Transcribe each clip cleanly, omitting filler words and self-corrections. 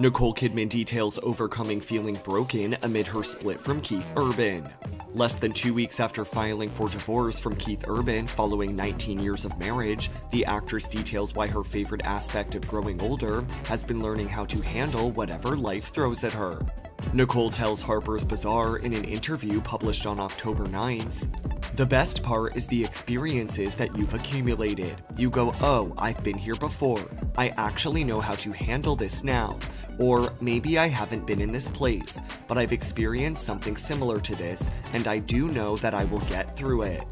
Nicole Kidman details overcoming feeling broken amid her split from Keith Urban. Less than 2 weeks after filing for divorce from Keith Urban following 19 years of marriage, the actress details why her favorite aspect of growing older has been learning how to handle whatever life throws at her. Nicole tells Harper's Bazaar in an interview published on October 9th, "The best part is the experiences that you've accumulated. You go, oh, I've been here before. I actually know how to handle this now. Or maybe I haven't been in this place, but I've experienced something similar to this, and I do know that I will get through it."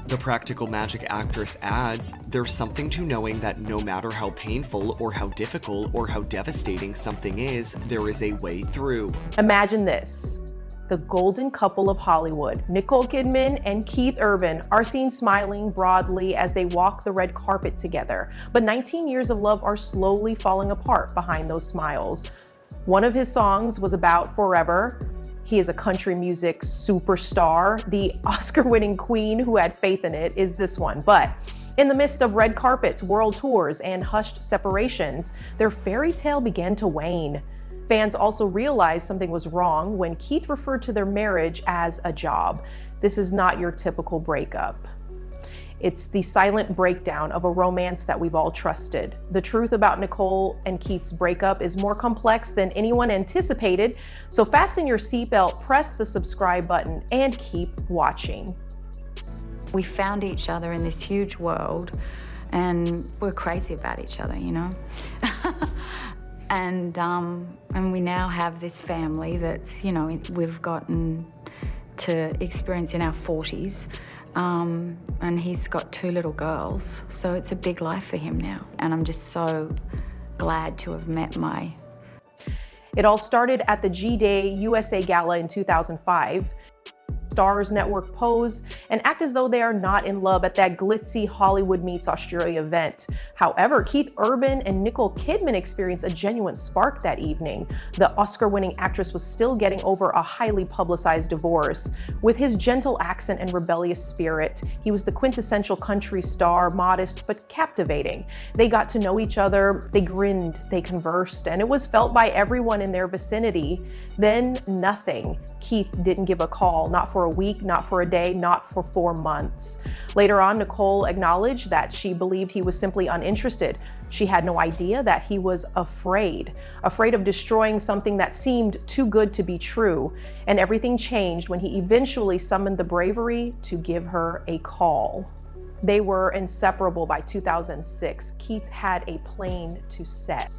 The practical magic actress adds, "There's something to knowing that no matter how painful or how difficult or how devastating something is, there is a way through." Imagine this. The golden couple of Hollywood, Nicole Kidman and Keith Urban, are seen smiling broadly as they walk the red carpet together. But 19 years of love are slowly falling apart behind those smiles. One of his songs was about forever. He is a country music superstar. The Oscar-winning queen who had faith in it is this one. But in the midst of red carpets, world tours, and hushed separations, their fairy tale began to wane. Fans also realized something was wrong when Keith referred to their marriage as a job. This is not your typical breakup. It's the silent breakdown of a romance that we've all trusted. The truth about Nicole and Keith's breakup is more complex than anyone anticipated, so fasten your seatbelt, press the subscribe button, and keep watching. We found each other in this huge world, and we're crazy about each other, you know? And we now have this family that's, you know, we've gotten to experience in our 40s. And he's got 2 little girls, so it's a big life for him now. And I'm just so glad to have met my... It all started at the G-Day USA Gala in 2005. Stars network pose and act as though they are not in love at that glitzy Hollywood meets Australia event. However, Keith Urban and Nicole Kidman experienced a genuine spark that evening. The Oscar-winning actress was still getting over a highly publicized divorce. With his gentle accent and rebellious spirit, he was the quintessential country star, modest but captivating. They got to know each other, they grinned, they conversed, and it was felt by everyone in their vicinity. Then nothing. Keith didn't give a call, not for a week, not for a day, not for 4 months. Later on, Nicole acknowledged that she believed he was simply uninterested. She had no idea that he was afraid of destroying something that seemed too good to be true. And everything changed when he eventually summoned the bravery to give her a call. They were inseparable by 2006. Keith had a plane to set.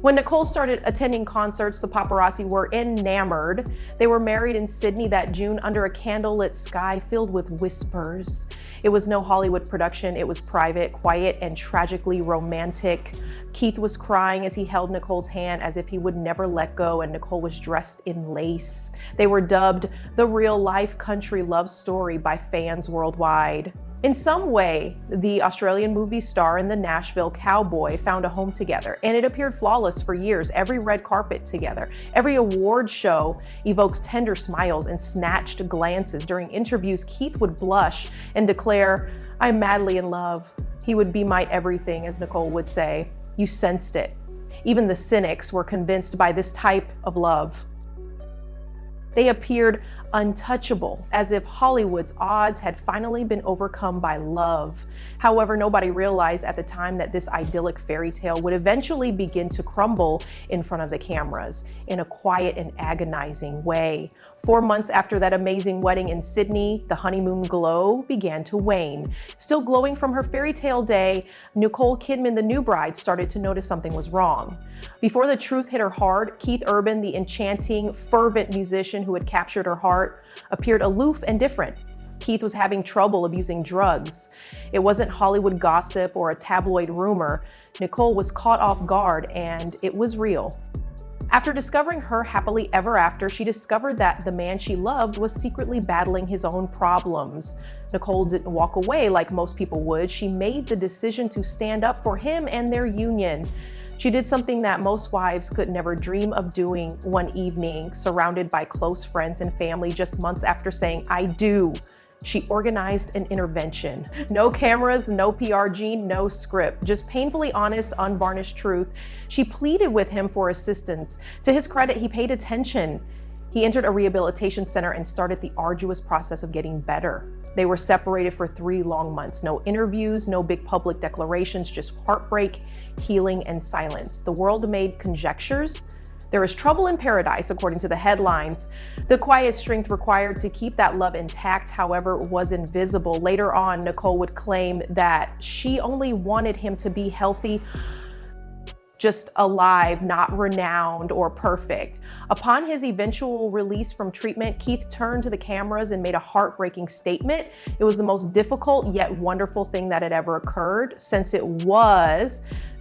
When Nicole started attending concerts, the paparazzi were enamored. They were married in Sydney that June under a candlelit sky filled with whispers. It was no Hollywood production. It was private, quiet, and tragically romantic. Keith was crying as he held Nicole's hand as if he would never let go, and Nicole was dressed in lace. They were dubbed the real-life country love story by fans worldwide. In some way, the Australian movie star and the Nashville cowboy found a home together, and it appeared flawless for years. Every red carpet together, every award show evokes tender smiles and snatched glances. During interviews, Keith would blush and declare, "I'm madly in love. He would be my everything," as Nicole would say. You sensed it. Even the cynics were convinced by this type of love. They appeared untouchable, as if Hollywood's odds had finally been overcome by love. However, nobody realized at the time that this idyllic fairy tale would eventually begin to crumble in front of the cameras in a quiet and agonizing way. 4 months after that amazing wedding in Sydney, the honeymoon glow began to wane. Still glowing from her fairy tale day, Nicole Kidman, the new bride, started to notice something was wrong. Before the truth hit her hard, Keith Urban, the enchanting, fervent musician who had captured her heart, appeared aloof and different. Keith was having trouble abusing drugs. It wasn't Hollywood gossip or a tabloid rumor. Nicole was caught off guard, and it was real. After discovering her happily ever after, she discovered that the man she loved was secretly battling his own problems. Nicole didn't walk away like most people would. She made the decision to stand up for him and their union. She did something that most wives could never dream of doing. One evening, surrounded by close friends and family, just months after saying, "I do," She organized an intervention. No cameras, no PR gene, no script, just painfully honest, unvarnished truth. She pleaded with him for assistance. To his credit, he paid attention. He entered a rehabilitation center and started the arduous process of getting better. They were separated for 3 long months. No interviews, no big public declarations, just heartbreak, healing, and silence. The world made conjectures. There is trouble in paradise, according to the headlines. The quiet strength required to keep that love intact, however, was invisible. Later on, Nicole would claim that she only wanted him to be healthy, just alive, not renowned or perfect. Upon his eventual release from treatment, Keith turned to the cameras and made a heartbreaking statement. It was the most difficult yet wonderful thing that had ever occurred, since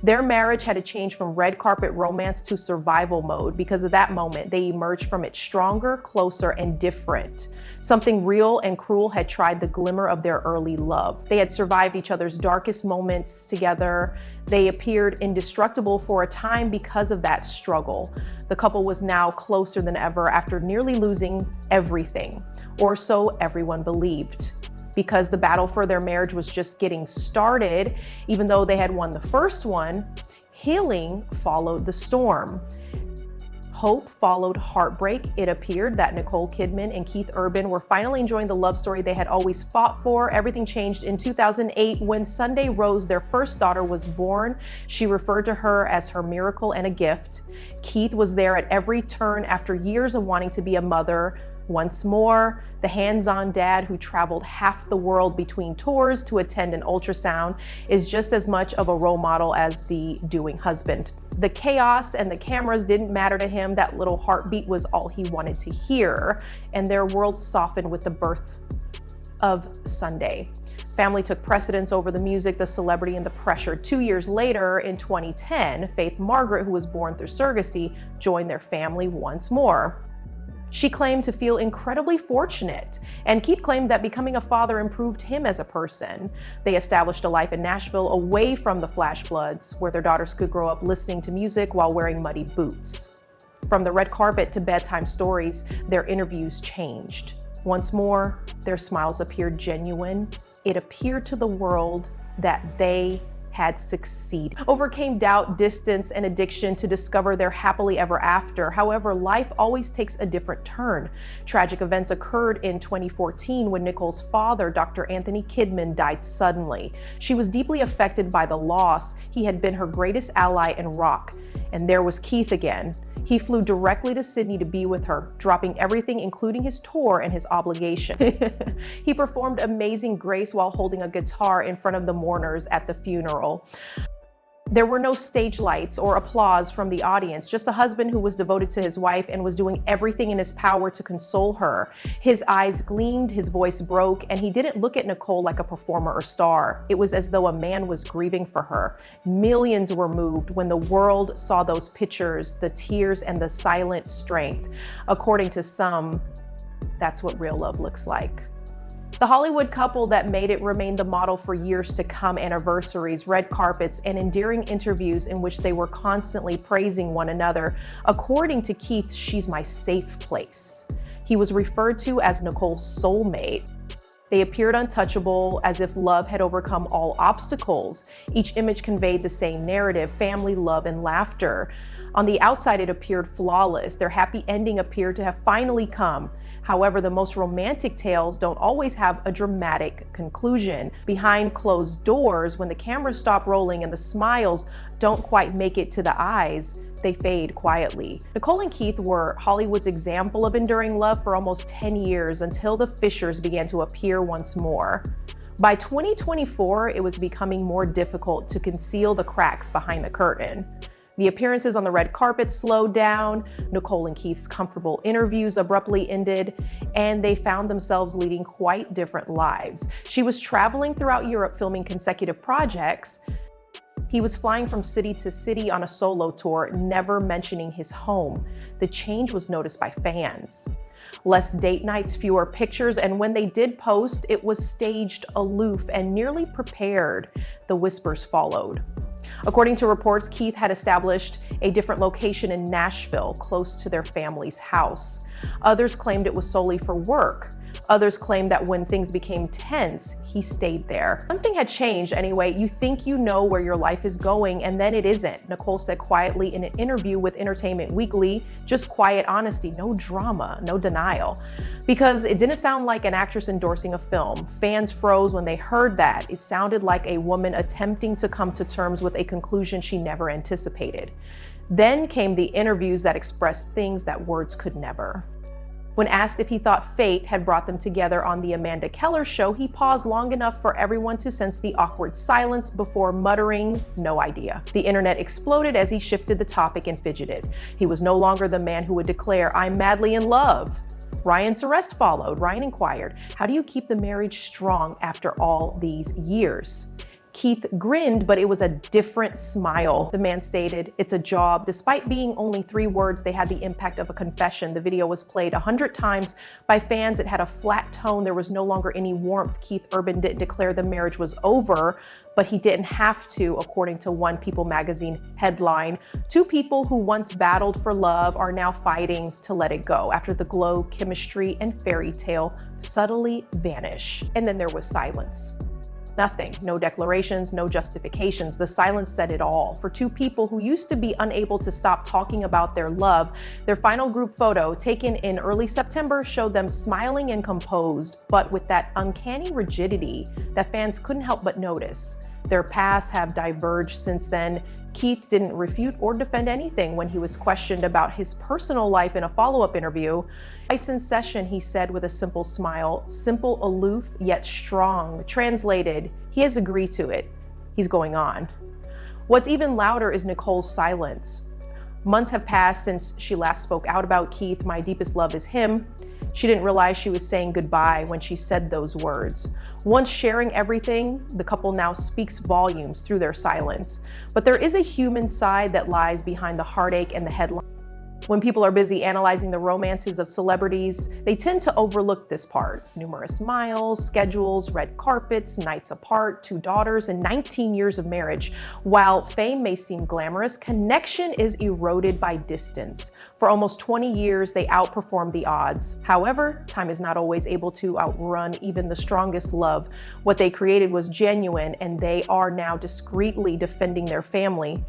their marriage had to change from red carpet romance to survival mode. Because of that moment, they emerged from it stronger, closer, and different. Something real and cruel had tried the glimmer of their early love. They had survived each other's darkest moments together. They appeared indestructible for a time because of that struggle. The couple was now closer than ever after nearly losing everything, or so everyone believed. Because the battle for their marriage was just getting started, even though they had won the first one, healing followed the storm. Hope followed heartbreak. It appeared that Nicole Kidman and Keith Urban were finally enjoying the love story they had always fought for. Everything changed in 2008 when Sunday Rose, their first daughter, was born. She referred to her as her miracle and a gift. Keith was there at every turn after years of wanting to be a mother. Once more, the hands-on dad who traveled half the world between tours to attend an ultrasound is just as much of a role model as the doing husband. The chaos and the cameras didn't matter to him. That little heartbeat was all he wanted to hear, and their world softened with the birth of Sunday. Family took precedence over the music, the celebrity, and the pressure. 2 years later, in 2010, Faith Margaret, who was born through surrogacy, joined their family once more. She claimed to feel incredibly fortunate, and Keith claimed that becoming a father improved him as a person. They established a life in Nashville away from the flash floods, where their daughters could grow up listening to music while wearing muddy boots. From the red carpet to bedtime stories, their interviews changed. Once more, their smiles appeared genuine. It appeared to the world that they had succeeded. Overcame doubt, distance, and addiction to discover their happily ever after. However, life always takes a different turn. Tragic events occurred in 2014 when Nicole's father, Dr. Anthony Kidman, died suddenly. She was deeply affected by the loss. He had been her greatest ally in rock. And there was Keith again. He flew directly to Sydney to be with her, dropping everything, including his tour and his obligation. He performed Amazing Grace while holding a guitar in front of the mourners at the funeral. There were no stage lights or applause from the audience, just a husband who was devoted to his wife and was doing everything in his power to console her. His eyes gleamed, his voice broke, and he didn't look at Nicole like a performer or star. It was as though a man was grieving for her. Millions were moved when the world saw those pictures, the tears and the silent strength. According to some, that's what real love looks like. The Hollywood couple that made it remained the model for years to come: anniversaries, red carpets, and endearing interviews in which they were constantly praising one another. According to Keith, "She's my safe place." He was referred to as Nicole's soulmate. They appeared untouchable, as if love had overcome all obstacles. Each image conveyed the same narrative: family, love, and laughter. On the outside, it appeared flawless. Their happy ending appeared to have finally come. However, the most romantic tales don't always have a dramatic conclusion. Behind closed doors, when the cameras stop rolling and the smiles don't quite make it to the eyes, they fade quietly. Nicole and Keith were Hollywood's example of enduring love for almost 10 years, until the fissures began to appear once more. By 2024, it was becoming more difficult to conceal the cracks behind the curtain. The appearances on the red carpet slowed down, Nicole and Keith's comfortable interviews abruptly ended, and they found themselves leading quite different lives. She was traveling throughout Europe filming consecutive projects. He was flying from city to city on a solo tour, never mentioning his home. The change was noticed by fans. Less date nights, fewer pictures, and when they did post, it was staged, aloof, and nearly prepared. The whispers followed. According to reports, Keith had established a different location in Nashville, close to their family's house. Others claimed it was solely for work. Others claim that when things became tense, he stayed there. Something had changed anyway. You think you know where your life is going, and then it isn't, Nicole said quietly in an interview with Entertainment Weekly. Just quiet honesty, no drama, no denial. Because it didn't sound like an actress endorsing a film. Fans froze when they heard that. It sounded like a woman attempting to come to terms with a conclusion she never anticipated. Then came the interviews that expressed things that words could never. When asked if he thought fate had brought them together on the Amanda Keller show, he paused long enough for everyone to sense the awkward silence before muttering, "No idea." The internet exploded as he shifted the topic and fidgeted. He was no longer the man who would declare, "I'm madly in love." Ryan's arrest followed. Ryan inquired, "How do you keep the marriage strong after all these years?" Keith grinned, but it was a different smile. The man stated, "It's a job." Despite being only 3 words, they had the impact of a confession. The video was played 100 times by fans. It had a flat tone. There was no longer any warmth. Keith Urban didn't declare the marriage was over, but he didn't have to, according to one People magazine headline. 2 people who once battled for love are now fighting to let it go after the glow, chemistry, and fairy tale subtly vanish. And then there was silence. Nothing, no declarations, no justifications. The silence said it all. For 2 people who used to be unable to stop talking about their love, their final group photo, taken in early September, showed them smiling and composed, but with that uncanny rigidity that fans couldn't help but notice. Their paths have diverged since then. Keith didn't refute or defend anything when he was questioned about his personal life in a follow-up interview. Twice in session, he said with a simple smile, simple, aloof, yet strong. Translated, he has agreed to it. He's going on. What's even louder is Nicole's silence. Months have passed since she last spoke out about Keith. "My deepest love is him." She didn't realize she was saying goodbye when she said those words. Once sharing everything, the couple now speaks volumes through their silence. But there is a human side that lies behind the heartache and the headline. When people are busy analyzing the romances of celebrities, they tend to overlook this part. Numerous miles, schedules, red carpets, nights apart, 2 daughters, and 19 years of marriage. While fame may seem glamorous, connection is eroded by distance. For almost 20 years, they outperformed the odds. However, time is not always able to outrun even the strongest love. What they created was genuine, and they are now discreetly defending their family.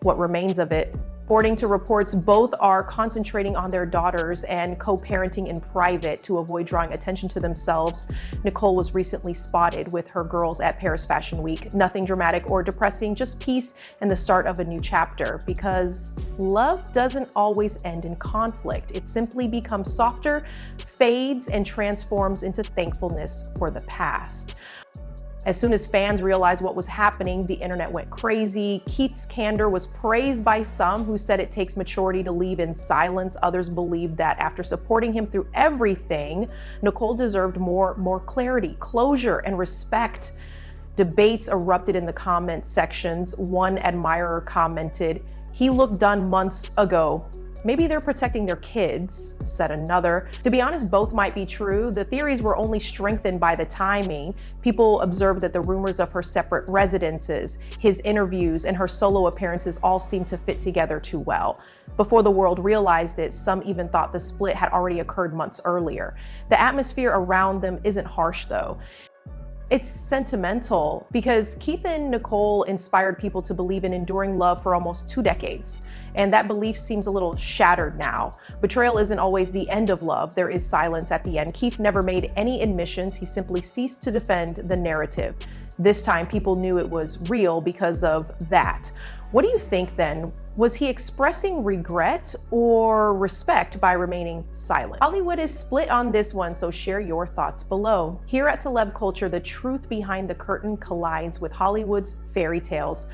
What remains of it? According to reports, both are concentrating on their daughters and co-parenting in private to avoid drawing attention to themselves. Nicole was recently spotted with her girls at Paris Fashion Week. Nothing dramatic or depressing, just peace and the start of a new chapter. Because love doesn't always end in conflict. It simply becomes softer, fades, and transforms into thankfulness for the past. As soon as fans realized what was happening, the internet went crazy. Keith's candor was praised by some who said it takes maturity to leave in silence. Others believed that after supporting him through everything, Nicole deserved more clarity, closure, and respect. Debates erupted in the comment sections. One admirer commented, "He looked done months ago." "Maybe they're protecting their kids," said another. To be honest, both might be true. The theories were only strengthened by the timing. People observed that the rumors of her separate residences, his interviews, and her solo appearances all seemed to fit together too well. Before the world realized it, some even thought the split had already occurred months earlier. The atmosphere around them isn't harsh, though. It's sentimental because Keith and Nicole inspired people to believe in enduring love for almost 2 decades. And that belief seems a little shattered now. Betrayal isn't always the end of love. There is silence at the end. Keith never made any admissions. He simply ceased to defend the narrative. This time, people knew it was real because of that. What do you think then? Was he expressing regret or respect by remaining silent? Hollywood is split on this one, so share your thoughts below. Here at Celeb Culture, the truth behind the curtain collides with Hollywood's fairy tales.